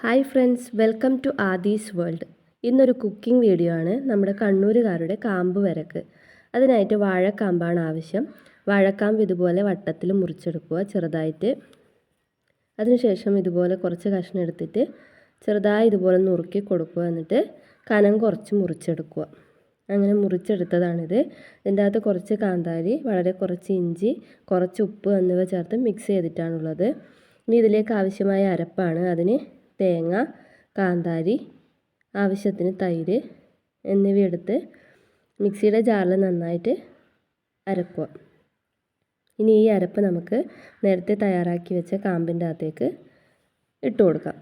Hi friends, welcome to Aadi's world. ഇന്നൊരു cooking video ആണ്. നമ്മുടെ കണ്ണൂരുകാരുടെ കാമ്പ് വരക്ക്. അതിനായിട്ട് വാഴക്കാമ്പാണ് ആവശ്യം. വാഴക്കാമ്പ് ഇതുപോലെ വട്ടത്തിൽ മുറിച്ചെടുക്കുക ചെറുതായിട്ട്. അതിനുശേഷം ഇതുപോലെ കുറച്ച് കഷ്ണം എടുത്തിട്ട് ചെറുതായി ഇതുപോലെ നുറുക്കി കൊടുക്കുക. എന്നിട്ട് കനം കുറച്ച് മുറിച്ചെടുക്കുക. അങ്ങനെ മുറിച്ചെടുത്തതാണിത്. ഇതിൻ്റെ അകത്ത് കുറച്ച് കാന്താരി, വളരെ കുറച്ച് ഇഞ്ചി, കുറച്ച് ഉപ്പ് എന്നിവ ചേർത്ത് മിക്സ് ചെയ്തിട്ടാണുള്ളത്. ഇനി ഇതിലേക്ക് ആവശ്യമായ അരപ്പാണ്. അതിന് തേങ്ങ, കാന്താരി, ആവശ്യത്തിന് തൈര് എന്നിവയെടുത്ത് മിക്സിയുടെ ജാറിൽ നന്നായിട്ട് അരക്കുക. ഇനി ഈ അരപ്പ് നമുക്ക് നേരത്തെ തയ്യാറാക്കി വെച്ച കാമ്പിൻ്റെ അകത്തേക്ക് ഇട്ട് കൊടുക്കാം.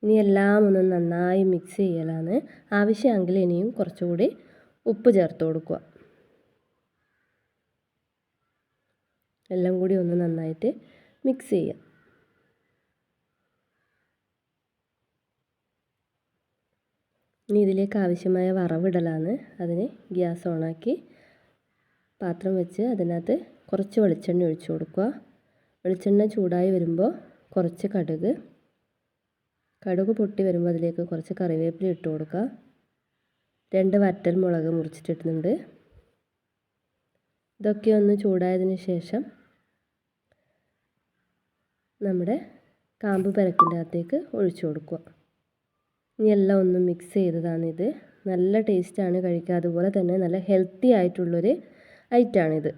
ഇനി എല്ലാം ഒന്ന് നന്നായി മിക്സ് ചെയ്യലാണ്. ആവശ്യമെങ്കിൽ ഇനിയും കുറച്ചുകൂടി ഉപ്പ് ചേർത്ത് കൊടുക്കുക. എല്ലാം കൂടി ഒന്ന് നന്നായിട്ട് മിക്സ് ചെയ്യാം. ഇനി ഇതിലേക്ക് ആവശ്യമായ വറവിടലാണ്. അതിന് ഗ്യാസ് ഓണാക്കി പാത്രം വെച്ച് അതിനകത്ത് കുറച്ച് വെളിച്ചെണ്ണ ഒഴിച്ചു കൊടുക്കുക. വെളിച്ചെണ്ണ ചൂടായി വരുമ്പോൾ കുറച്ച് കടുക് പൊട്ടി വരുമ്പോൾ അതിലേക്ക് കുറച്ച് കറിവേപ്പില ഇട്ട് കൊടുക്കുക. 2 വറ്റൽ മുളക് മുറിച്ചിട്ടിടുന്നുണ്ട്. ഇതൊക്കെ ഒന്ന് ചൂടായതിന് ശേഷം നമ്മുടെ കാമ്പ് പരക്കിൻ്റെ അകത്തേക്ക് ഒഴിച്ചു കൊടുക്കുക. ഇനി എല്ലാം ഒന്ന് മിക്സ് ചെയ്തതാണിത്. നല്ല ടേസ്റ്റാണ് കഴിക്കുക. അതുപോലെ തന്നെ നല്ല ഹെൽത്തി ആയിട്ടുള്ളൊരു ഐറ്റമാണിത്.